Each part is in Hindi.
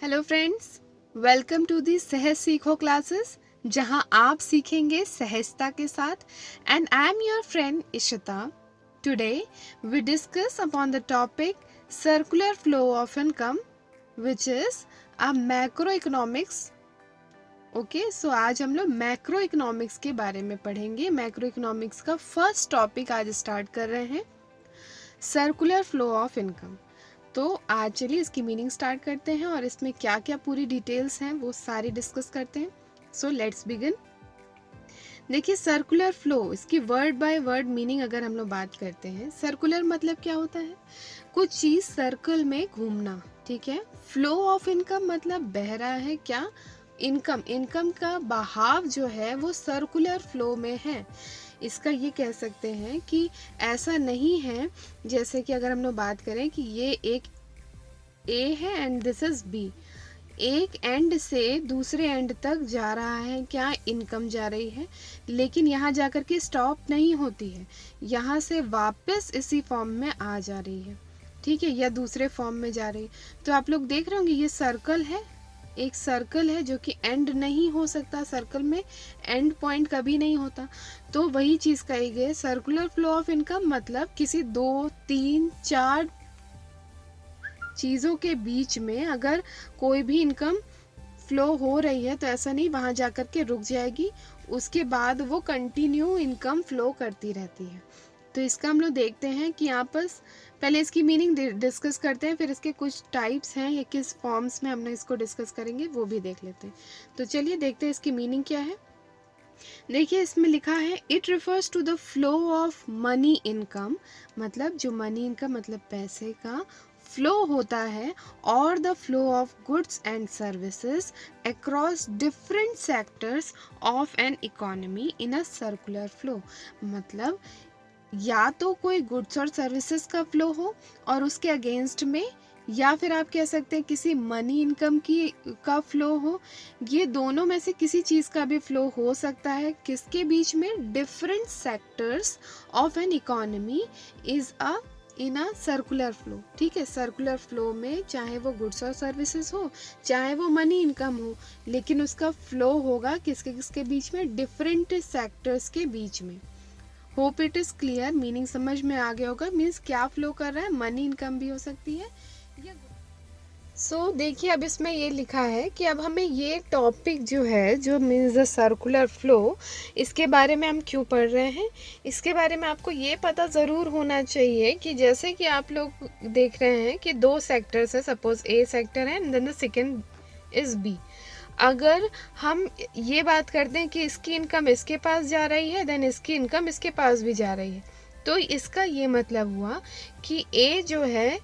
Hello friends, welcome to the Sahaj Seekho classes, जहां आप सीखेंगे सहजता के साथ। And I am your friend Ishita. Today we discuss upon the topic circular flow of income, which is a macro economics. Okay, so आज हम लोग मैक्रो इकोनॉमिक्स के बारे में पढ़ेंगे। मैक्रो इकोनॉमिक्स का फर्स्ट टॉपिक आज स्टार्ट कर रहे हैं, सर्कुलर फ्लो ऑफ इनकम। तो आज चलिए इसकी मीनिंग स्टार्ट करते हैं और इसमें क्या क्या पूरी डिटेल्स हैं वो सारी डिस्कस करते हैं। So let's begin. देखिए, सर्कुलर फ्लो, इसकी वर्ड बाय वर्ड मीनिंग अगर हम लोग बात करते हैं, सर्कुलर मतलब क्या होता है? कुछ चीज सर्कल में घूमना, ठीक है। फ्लो ऑफ इनकम मतलब बह रहा है क्या? इनकम का बहाव जो है वो सर्कुलर फ्लो में है। इसका ये कह सकते हैं कि ऐसा नहीं है, जैसे कि अगर हम लोग बात करें कि ये एक ए है एंड दिस इज बी, एक एंड से दूसरे एंड तक जा रहा है क्या? इनकम जा रही है, लेकिन यहाँ जाकर के स्टॉप नहीं होती है, यहाँ से वापस इसी फॉर्म में आ जा रही है, ठीक है, या दूसरे फॉर्म में जा रही है। तो आप लोग देख रहे होंगे ये सर्कल है, एक सर्कल है जो कि एंड नहीं हो सकता, सर्कल में एंड पॉइंट कभी नहीं होता। तो वही चीज़ कही गई, सर्कुलर फ्लो ऑफ इनकम मतलब किसी 2, 3, 4 चीज़ों के बीच में अगर कोई भी इनकम फ्लो हो रही है तो ऐसा नहीं वहाँ जाकर के रुक जाएगी, उसके बाद वो कंटिन्यू इनकम फ्लो करती रहती है। तो इसका हम लोग देखते हैं कि यहाँ पर पहले इसकी मीनिंग डिस्कस करते हैं, फिर इसके कुछ टाइप्स हैं, ये किस फॉर्म्स में हम लोग इसको डिस्कस करेंगे वो भी देख लेते हैं। तो चलिए देखते हैं इसकी मीनिंग क्या है। देखिए, इसमें लिखा है it refers to the flow of money income, मतलब जो मनी इनकम मतलब पैसे का फ्लो होता है, और the flow of goods and services across different sectors of an economy in a circular flow. मतलब या तो कोई गुड्स और सर्विसेज का फ्लो हो और उसके अगेंस्ट में, या फिर आप कह सकते हैं किसी मनी इनकम की का फ्लो हो। ये दोनों में से किसी चीज़ का भी फ्लो हो सकता है, किसके बीच में? Different sectors of an economy is a in a circular flow, ठीक है। सर्कुलर फ्लो में चाहे वो गुड्स और सर्विसेज हो, चाहे वो मनी इनकम हो, लेकिन उसका फ्लो होगा किसके किसके बीच में? डिफरेंट सेक्टर्स के बीच में। Hope it is clear, meaning समझ में आ गया होगा। मीन्स क्या फ्लो कर रहा है? मनी इनकम भी हो सकती है या देखिए, अब इसमें ये लिखा है कि अब हमें ये टॉपिक जो है, जो मीन्स द सर्कुलर फ्लो, इसके बारे में हम क्यों पढ़ रहे हैं, इसके बारे में आपको ये पता ज़रूर होना चाहिए कि जैसे कि आप लोग देख रहे हैं कि 2 सेक्टर्स है, सपोज ए सेक्टर है and then the second is B. अगर हम ये बात करते हैं कि इसकी इनकम इसके पास जा रही है, देन इसकी इनकम इसके पास भी जा रही है, तो इसका ये मतलब हुआ कि ए जो है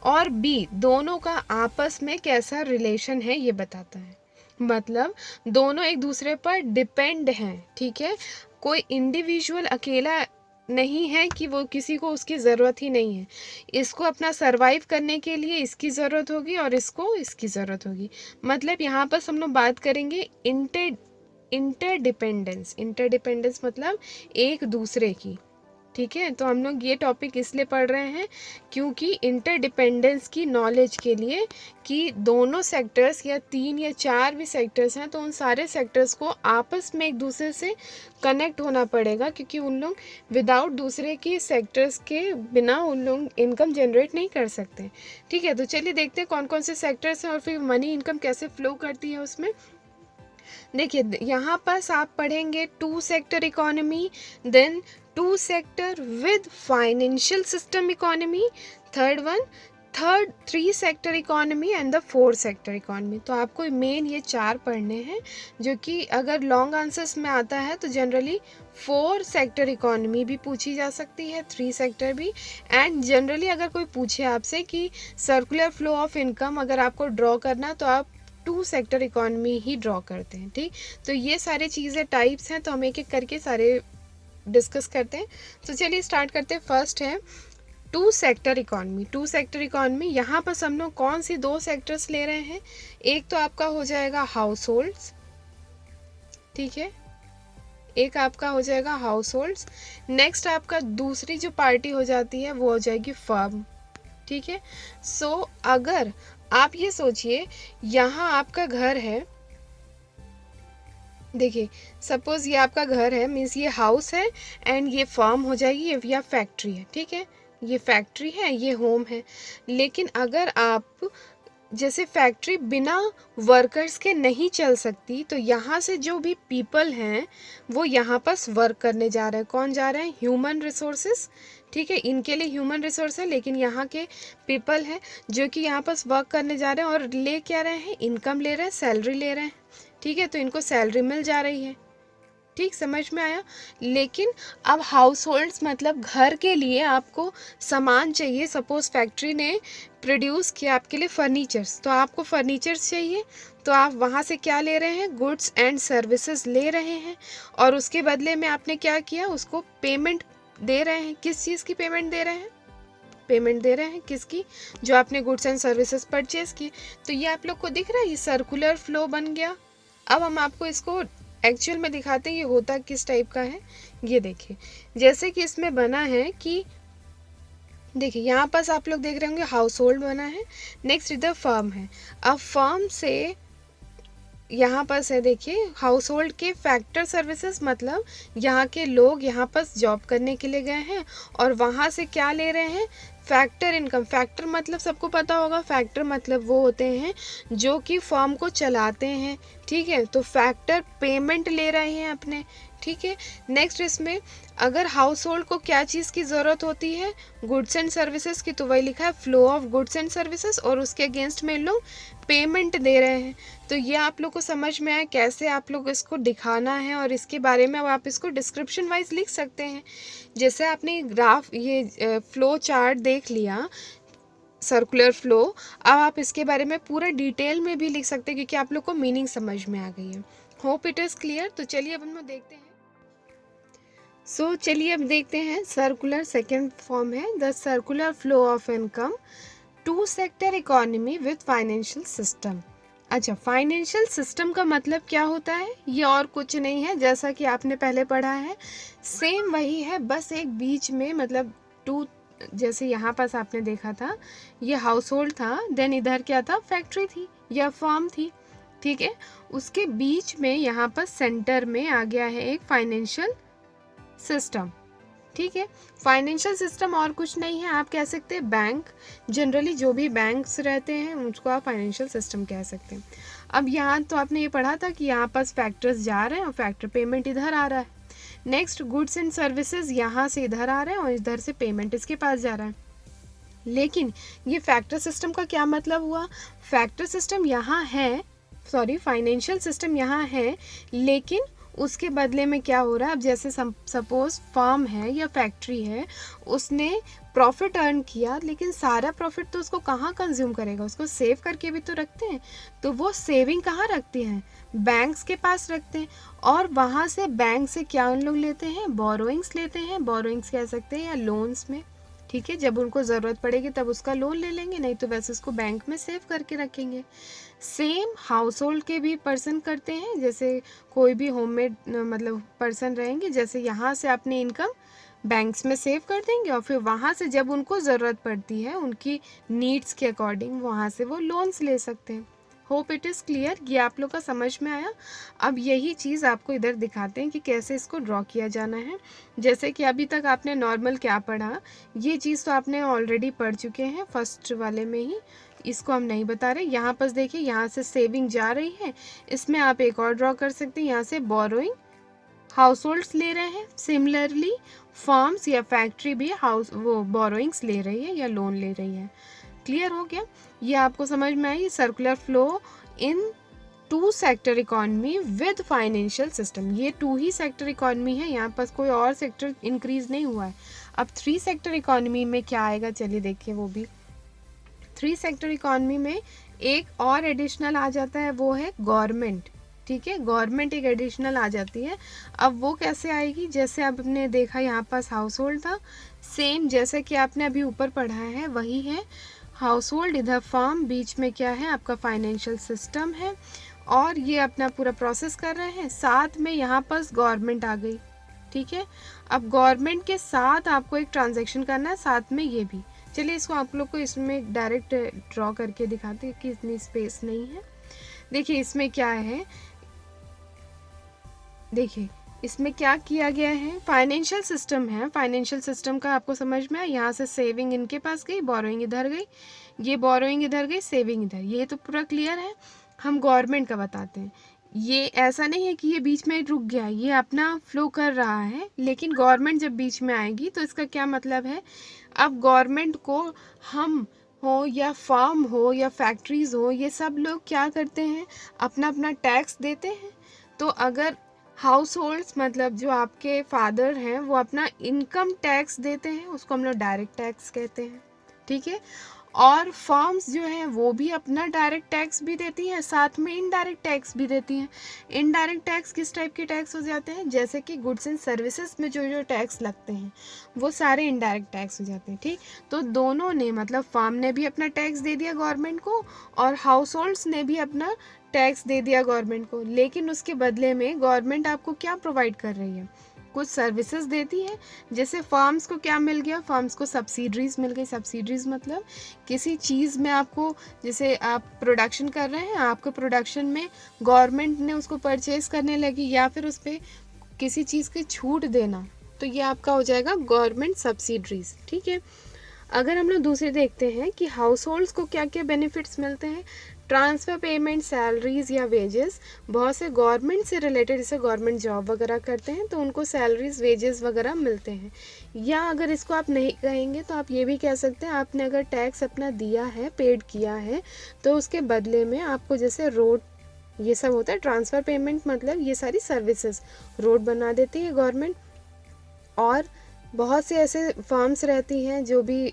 और बी दोनों का आपस में कैसा रिलेशन है ये बताता है। मतलब दोनों एक दूसरे पर डिपेंड हैं, ठीक है। कोई इंडिविजुअल अकेला नहीं है कि वो किसी को उसकी ज़रूरत ही नहीं है, इसको अपना सरवाइव करने के लिए इसकी ज़रूरत होगी और इसको इसकी ज़रूरत होगी। मतलब यहाँ पर हम लोग बात करेंगे इंटरडिपेंडेंस मतलब एक दूसरे की, ठीक है। तो हम लोग ये टॉपिक इसलिए पढ़ रहे हैं क्योंकि इंटरडिपेंडेंस की नॉलेज के लिए, कि दोनों सेक्टर्स या 3 या 4 भी सेक्टर्स हैं तो उन सारे सेक्टर्स को आपस में एक दूसरे से कनेक्ट होना पड़ेगा, क्योंकि उन लोग विदाउट दूसरे के सेक्टर्स के बिना उन लोग इनकम जनरेट नहीं कर सकते, ठीक है। तो चलिए देखते हैं कौन कौन से सेक्टर्स हैं और फिर मनी इनकम कैसे फ्लो करती है उसमें। देखिए, यहाँ पर आप पढ़ेंगे 2 sector economy, then 2 sector with financial system economy, third 3 sector economy and the 4 sector economy. तो आपको मेन ये 4 पढ़ने हैं, जो कि अगर लॉन्ग आंसर्स में आता है तो जनरली 4 सेक्टर इकोनॉमी भी पूछी जा सकती है, 3 सेक्टर भी। एंड जनरली अगर कोई पूछे आपसे कि सर्कुलर फ्लो ऑफ इनकम अगर आपको ड्रॉ करना, तो आप 2 सेक्टर इकोनॉमी ही ड्रॉ करते हैं, ठीक। तो ये सारी चीज़ें टाइप्स हैं, तो हम एक एक करके सारे डिस्कस करते हैं। तो चलिए स्टार्ट करते हैं। फर्स्ट है 2 सेक्टर इकोनॉमी। 2 सेक्टर इकोनॉमी, यहाँ पर हम लोग कौन सी 2 सेक्टर्स ले रहे हैं? एक तो आपका हो जाएगा हाउस होल्ड्स, ठीक है, एक आपका हो जाएगा हाउस होल्ड्स। नेक्स्ट आपका दूसरी जो पार्टी हो जाती है वो हो जाएगी फर्म, ठीक है। सो अगर आप ये सोचिए, यहाँ आपका घर है, देखिए सपोज ये आपका घर है, मीन्स ये हाउस है, एंड ये फार्म हो जाएगी, ये या फैक्ट्री है, ठीक है, ये फैक्ट्री है, ये होम है। लेकिन अगर आप, जैसे फैक्ट्री बिना वर्कर्स के नहीं चल सकती, तो यहाँ से जो भी पीपल हैं वो यहाँ पास वर्क करने जा रहे हैं। कौन जा रहे हैं? ह्यूमन रिसोर्सेज, ठीक है, इनके लिए ह्यूमन रिसोर्स है, लेकिन यहाँ के पीपल हैं जो कि यहाँ पास वर्क करने जा रहे हैं, और ले क्या रहे हैं? इनकम ले रहे हैं, सैलरी ले रहे हैं, ठीक है, तो इनको सैलरी मिल जा रही है। ठीक, समझ में आया। लेकिन अब हाउस होल्ड्स मतलब घर के लिए आपको सामान चाहिए। सपोज फैक्ट्री ने प्रोड्यूस किया आपके लिए फर्नीचर्स, तो आपको फर्नीचर्स चाहिए, तो आप वहाँ से क्या ले रहे हैं? गुड्स एंड सर्विसेज ले रहे हैं, और उसके बदले में आपने क्या किया? उसको पेमेंट दे रहे हैं। किस चीज़ की पेमेंट दे रहे हैं? पेमेंट दे रहे हैं किसकी? जो आपने गुड्स एंड सर्विसेज परचेज की। तो ये आप लोग को दिख रहा है, ये सर्कुलर फ्लो बन गया। अब हम आपको इसको एक्चुअल में दिखाते हैं ये होता किस टाइप का है। ये देखिए, जैसे कि इसमें बना है कि देखिए यहाँ पास आप लोग देख रहे होंगे हाउस होल्ड बना है, नेक्स्ट इधर फर्म है। अब फर्म से यहाँ पास है, देखिए हाउस होल्ड के फैक्टर सर्विसेज, मतलब यहाँ के लोग यहाँ पास जॉब करने के लिए गए हैं, और वहाँ से क्या ले रहे हैं? Factor income. फैक्टर मतलब सबको पता होगा, फैक्टर मतलब वो होते हैं जो कि फर्म को चलाते हैं, ठीक है, तो फैक्टर पेमेंट ले रहे हैं अपने, ठीक है। नेक्स्ट इसमें अगर हाउस होल्ड को क्या चीज़ की ज़रूरत होती है? गुड्स एंड सर्विसेज की, तो वही लिखा है flow of goods and services, और उसके अगेंस्ट में लोग पेमेंट दे रहे हैं। तो ये आप लोग को समझ में आया कैसे आप लोग इसको दिखाना है, और इसके बारे में अब आप इसको डिस्क्रिप्शन वाइज लिख सकते हैं। जैसे आपने ग्राफ, ये फ्लो चार्ट देख लिया, सर्कुलर फ्लो, अब आप इसके बारे में पूरा डिटेल में भी लिख सकते हैं, क्योंकि आप लोग को मीनिंग समझ में आ गई है। Hope it is clear. तो चलिए अब हम लोग देखते हैं। चलिए अब देखते हैं सर्कुलर सेकेंड फॉर्म है the circular flow of income two sector economy with financial system. अच्छा, फाइनेंशियल सिस्टम का मतलब क्या होता है? ये और कुछ नहीं है, जैसा कि आपने पहले पढ़ा है सेम वही है, बस एक बीच में मतलब टू, जैसे यहाँ पास आपने देखा था ये हाउस होल्ड था, देन इधर क्या था? फैक्ट्री थी या फर्म थी, ठीक है, उसके बीच में यहाँ पर सेंटर में आ गया है एक फाइनेंशियल सिस्टम, ठीक है। फाइनेंशियल सिस्टम और कुछ नहीं है, आप कह सकते हैं बैंक, जनरली जो भी बैंक्स रहते हैं उसको आप फाइनेंशियल सिस्टम कह सकते हैं। अब यहाँ तो आपने ये पढ़ा था कि यहाँ पास फैक्टर्स जा रहे हैं और फैक्टर पेमेंट इधर आ रहा है। नेक्स्ट गुड्स एंड सर्विसेज यहाँ से इधर आ रहे हैं और इधर से पेमेंट इसके पास जा रहा है। लेकिन ये फैक्टर सिस्टम का क्या मतलब हुआ? फैक्टर सिस्टम यहाँ है, सॉरी फाइनेंशियल सिस्टम यहाँ है, लेकिन उसके बदले में क्या हो रहा है? अब जैसे सपोज फर्म है या फैक्ट्री है, उसने प्रॉफिट अर्न किया, लेकिन सारा प्रॉफिट तो उसको कहाँ कंज्यूम करेगा? उसको सेव करके भी तो रखते हैं, तो वो सेविंग कहाँ रखते हैं? बैंक्स के पास रखते हैं, और वहाँ से बैंक से क्या उन लोग लेते हैं? बोरोइंग्स लेते हैं, बोरोइंग्स कह सकते हैं, या लोन्स में, ठीक है, जब उनको ज़रूरत पड़ेगी तब उसका लोन ले लेंगे, नहीं तो वैसे उसको बैंक में सेव करके रखेंगे। सेम हाउस होल्ड के भी पर्सन करते हैं, जैसे कोई भी होममेड मतलब पर्सन रहेंगे, जैसे यहाँ से अपनी इनकम बैंक्स में सेव कर देंगे, और फिर वहाँ से जब उनको ज़रूरत पड़ती है उनकी नीड्स के अकॉर्डिंग वहाँ से वो लोन्स ले सकते हैं। होप इट इज़ क्लियर, ये आप लोग का समझ में आया। अब यही चीज़ आपको इधर दिखाते हैं कि कैसे इसको ड्रॉ किया जाना है। जैसे कि अभी तक आपने नॉर्मल क्या पढ़ा, ये चीज़ तो आपने ऑलरेडी पढ़ चुके हैं फर्स्ट वाले में ही, इसको हम नहीं बता रहे। यहाँ पर देखिए, यहाँ से सेविंग जा रही है, इसमें आप एक और ड्रॉ कर सकते हैं, यहाँ से बोरोइंग हाउस होल्ड्स ले रहे हैं, सिमिलरली फर्म्स या फैक्ट्री भी वो बोरोइंग्स ले रही है या लोन ले रही है। क्लियर हो गया? ये आपको समझ में आई circular flow in two sector economy with financial system. ये टू ही सेक्टर इकोनॉमी है, यहाँ पास कोई और सेक्टर इंक्रीज नहीं हुआ है। अब थ्री सेक्टर इकोनॉमी में क्या आएगा, चलिए देखिए वो भी। थ्री सेक्टर इकोनॉमी में एक और एडिशनल आ जाता है, वो है गवर्नमेंट, ठीक है, गवर्नमेंट एक एडिशनल आ जाती है। अब वो कैसे आएगी? जैसे आपने देखा यहाँ पास हाउस होल्ड था, सेम जैसे कि आपने अभी ऊपर पढ़ा है वही है, हाउस होल्ड, इधर फर्म, बीच में क्या है आपका फाइनेंशियल सिस्टम है, और ये अपना पूरा प्रोसेस कर रहे हैं, साथ में यहाँ पास गवर्नमेंट आ गई, ठीक है। अब गवर्नमेंट के साथ आपको एक ट्रांजैक्शन करना है, साथ में ये भी, चलिए इसको आप लोग को इसमें डायरेक्ट ड्रॉ करके दिखाते हैं कि इतनी स्पेस नहीं है। देखिए इसमें क्या है, देखिए इसमें क्या किया गया है, फाइनेंशियल सिस्टम है। फाइनेंशियल सिस्टम का आपको समझ में आया, यहाँ से सेविंग इनके पास गई, बोरोइंग इधर गई, ये बोरोइंग इधर गई, सेविंग इधर, ये तो पूरा क्लियर है। हम गवर्नमेंट का बताते हैं। ये ऐसा नहीं है कि ये बीच में रुक गया, ये अपना फ्लो कर रहा है, लेकिन गवर्नमेंट जब बीच में आएगी तो इसका क्या मतलब है, अब गवर्नमेंट को हम हो या फार्म हो या फैक्ट्रीज हो, ये सब लोग क्या करते हैं, अपना अपना टैक्स देते हैं। तो अगर हाउस होल्ड्स मतलब जो आपके फादर हैं वो अपना इनकम टैक्स देते हैं, उसको हम लोग डायरेक्ट टैक्स कहते हैं, ठीक है। और फर्म्स जो हैं वो भी अपना डायरेक्ट टैक्स भी देती हैं, साथ में इनडायरेक्ट टैक्स भी देती हैं। इनडायरेक्ट टैक्स किस टाइप के टैक्स हो जाते हैं, जैसे कि गुड्स एंड सर्विसेज में जो जो टैक्स लगते हैं वो सारे इनडायरेक्ट टैक्स हो जाते हैं, ठीक। तो दोनों ने मतलब फार्म ने भी अपना टैक्स दे दिया गवर्नमेंट को और हाउस होल्ड्स ने भी अपना टैक्स दे दिया गवर्नमेंट को, लेकिन उसके बदले में गवर्नमेंट आपको क्या प्रोवाइड कर रही है, कुछ सर्विसेज देती है। जैसे फार्म्स को क्या मिल गया, फार्म्स को सब्सिडरीज मिल गई। सब्सिडरीज मतलब किसी चीज़ में आपको, जैसे आप प्रोडक्शन कर रहे हैं, आपके प्रोडक्शन में गवर्नमेंट ने उसको परचेज करने लगी या फिर उस पर किसी चीज़ की छूट देना, तो ये आपका हो जाएगा गवर्नमेंट सब्सिडरीज, ठीक है। अगर हम लोग दूसरे देखते हैं कि हाउस होल्ड्स को क्या क्या बेनिफिट्स मिलते हैं, ट्रांसफ़र पेमेंट, सैलरीज या वेजेस, बहुत से गवर्नमेंट से रिलेटेड, जैसे गवर्नमेंट जॉब वगैरह करते हैं तो उनको सैलरीज वेजेस वगैरह मिलते हैं। या अगर इसको आप नहीं कहेंगे तो आप ये भी कह सकते हैं, आपने अगर टैक्स अपना दिया है, पेड किया है, तो उसके बदले में आपको जैसे रोड, ये सब होता है। ट्रांसफ़र पेमेंट मतलब ये सारी सर्विसेज, रोड बना देती है गवर्नमेंट। और बहुत से ऐसे फर्म्स रहती हैं जो भी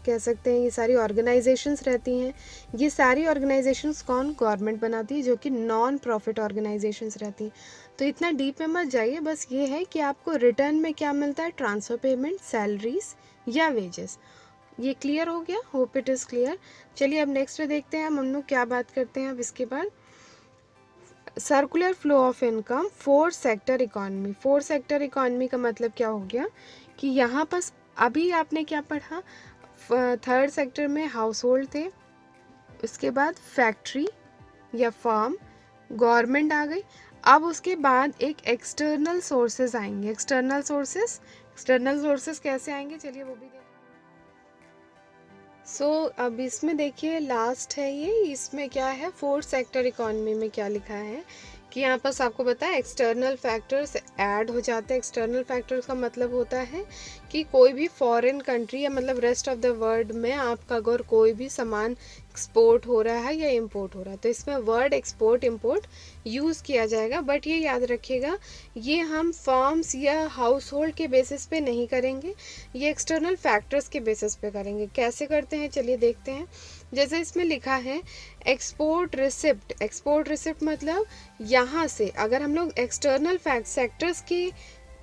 कह सकते हैं, ये सारी ऑर्गेनाइजेशंस रहती हैं। ये सारी ऑर्गेनाइजेशंस कौन, गवर्नमेंट बनाती है, जो कि नॉन प्रॉफिट ऑर्गेनाइजेशंस रहती हैं। तो इतना डीप में मत जाइए, बस ये है कि आपको रिटर्न में क्या मिलता है, ट्रांसफ़र पेमेंट, सैलरीज या वेजेस। ये क्लियर हो गया, होप इट इज़ क्लियर। चलिए अब नेक्स्ट देखते हैं हम लोग क्या बात करते हैं अब इसके बाद। Circular flow of income, four sector economy. Four sector economy का मतलब क्या हो गया कि यहाँ पर अभी आपने क्या पढ़ा, थर्ड सेक्टर में हाउस होल्ड थे, उसके बाद फैक्ट्री या फार्म, गवर्नमेंट आ गई। अब उसके बाद एक एक्सटर्नल सोर्सेज आएंगे। एक्सटर्नल सोर्सेज कैसे आएंगे, चलिए वो भी देखें। अब इसमें देखिए लास्ट है ये, इसमें क्या है, फोर्थ सेक्टर इकॉनमी में क्या लिखा है कि यहाँ पर आपको पता है एक्सटर्नल फैक्टर्स ऐड हो जाते हैं। एक्सटर्नल फैक्टर्स का मतलब होता है कि कोई भी फॉरेन कंट्री या मतलब रेस्ट ऑफ द वर्ल्ड में आपका अगर कोई भी सामान एक्सपोर्ट हो रहा है या इंपोर्ट हो रहा है, तो इसमें वर्ड एक्सपोर्ट इंपोर्ट यूज़ किया जाएगा। बट ये याद रखिएगा, ये हम फर्म्स या हाउस होल्ड के बेसिस पे नहीं करेंगे, ये एक्सटर्नल फैक्टर्स के बेसिस पे करेंगे। कैसे करते हैं चलिए देखते हैं। जैसे इसमें लिखा है एक्सपोर्ट रिसिप्ट। एक्सपोर्ट रिसिप्ट मतलब यहाँ से अगर हम लोग एक्सटर्नल सेक्टर्स के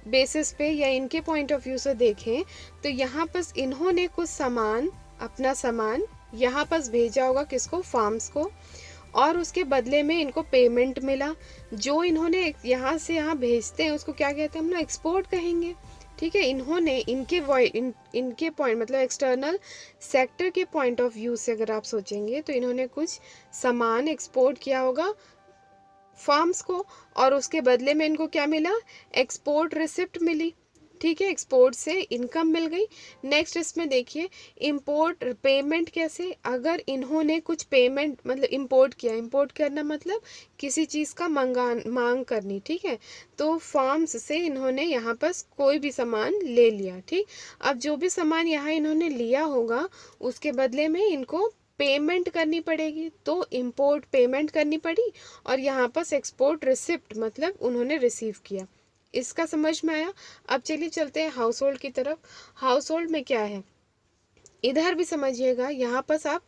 बेसिस पे या इनके पॉइंट ऑफ व्यू से देखें, तो यहाँ पर इन्होंने कुछ सामान, अपना सामान यहाँ पर भेजा होगा, किसको, फार्म्स को, और उसके बदले में इनको पेमेंट मिला। जो इन्होंने यहाँ से यहाँ भेजते हैं उसको क्या कहते हैं, हम लोग एक्सपोर्ट कहेंगे, ठीक है। इन्होंने इनके पॉइंट मतलब एक्सटर्नल सेक्टर के पॉइंट ऑफ व्यू से अगर आप सोचेंगे तो इन्होंने कुछ सामान एक्सपोर्ट किया होगा फार्म्स को, और उसके बदले में इनको क्या मिला, एक्सपोर्ट रिसिप्ट मिली, ठीक है, एक्सपोर्ट से इनकम मिल गई। नेक्स्ट इसमें देखिए इंपोर्ट पेमेंट कैसे, अगर इन्होंने कुछ पेमेंट मतलब इंपोर्ट किया, इंपोर्ट करना मतलब किसी चीज़ का मांग करनी, ठीक है। तो फार्म्स से इन्होंने यहाँ पर कोई भी सामान ले लिया, ठीक। अब जो भी सामान यहाँ इन्होंने लिया होगा उसके बदले में इनको पेमेंट करनी पड़ेगी, तो इंपोर्ट पेमेंट करनी पड़ी, और यहाँ पर एक्सपोर्ट रिसिप्ट मतलब उन्होंने रिसीव किया। इसका समझ में आया। अब चलिए चलते हैं हाउस होल्ड की तरफ। हाउस होल्ड में क्या है, इधर भी समझिएगा, यहाँ पर आप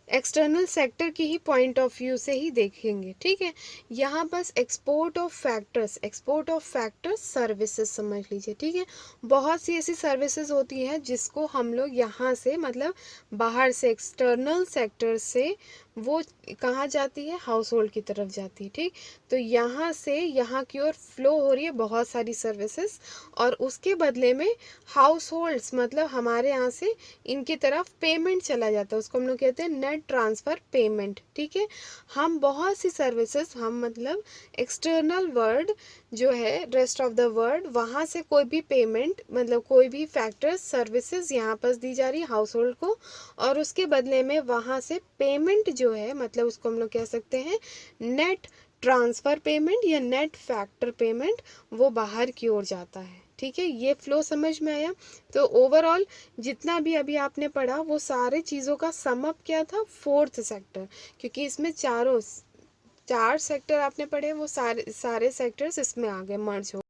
एक्सटर्नल सेक्टर की ही पॉइंट ऑफ व्यू से ही देखेंगे, ठीक है। यहाँ बस एक्सपोर्ट ऑफ फैक्टर्स सर्विसेज समझ लीजिए, ठीक है। बहुत सी ऐसी सर्विसेज होती हैं जिसको हम लोग यहाँ से मतलब बाहर से एक्सटर्नल सेक्टर से वो कहाँ जाती है, हाउस होल्ड की तरफ जाती है। ठीक, तो यहाँ से यहाँ की ओर फ्लो हो रही है बहुत सारी सर्विसेज, और उसके बदले में हाउस होल्ड्स मतलब हमारे यहाँ से इनकी तरफ पेमेंट चला जाता है, उसको हम लोग कहते हैं नेट ट्रांसफ़र पेमेंट। ठीक है, हम बहुत सी सर्विसेज, हम मतलब एक्सटर्नल वर्ल्ड जो है, रेस्ट ऑफ द वर्ल्ड, वहाँ से कोई भी पेमेंट मतलब कोई भी फैक्टर्स सर्विसेज यहाँ पर दी जा रही है हाउस होल्ड को, और उसके बदले में वहाँ से पेमेंट जो है मतलब उसको हम लोग कह सकते हैं नेट ट्रांसफ़र पेमेंट या नेट फैक्टर पेमेंट, वो बाहर की ओर जाता है। ठीक है, ये फ्लो समझ में आया। तो ओवरऑल जितना भी अभी आपने पढ़ा वो सारे चीज़ों का सम अप क्या था, फोर्थ सेक्टर, क्योंकि इसमें चार सेक्टर आपने पढ़े, वो सारे सारे सेक्टर्स इसमें आ गए, मर्ज हो